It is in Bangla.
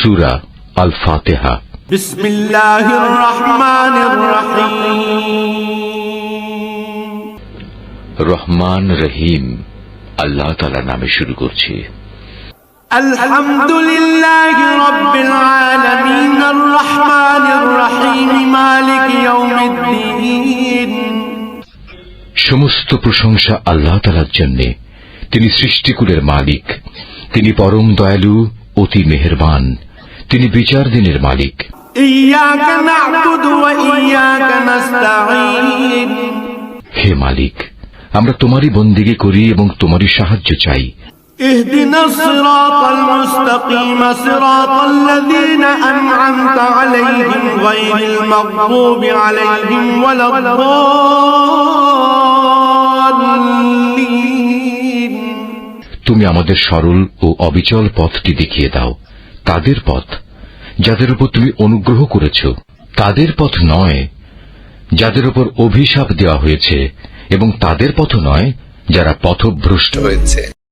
সূরা আল ফাতিহা। বিসমিল্লাহির রহমানির রহিম। রহমান রহিম আল্লাহ তাআলার নামে শুরু করছি। আলহামদুলিল্লাহি রাব্বিল আলামিন আর রহমানির রহিম মালিক ইয়াউমিদ্দিন। সমস্ত প্রশংসা আল্লাহ তাআলার জন্য। তিনি সৃষ্টিকুলের মালিক, তিনি পরম দয়ালু, অতি মেহেরবান, তিনি বিচার দিনের মালিক। ইয়াকা না'বুদু ওয়া ইয়াকা নাস্তাঈন। হে মালিক, আমরা তোমারই বন্দেগী করি এবং তোমারই সাহায্য চাই। ইহদিনাস সিরাতাল মুস্তাকিম সিরাতাল্লাযীনা আন'আমতা আলাইহিম গায়রিল মাগদুবি আলাইহিম ওয়ালাদ-দাল্লিন। তুমি আমাদের সরল ও অবিচল পথটি দেখিয়ে দাও, তাদের পথ যাদের উপর তুমি অনুগ্রহ করেছ, তাদের পথ নয় যাদের উপর অভিশাপ দেওয়া হয়েছে, এবং তাদের পথ নয় যারা পথভ্রষ্ট হয়েছে।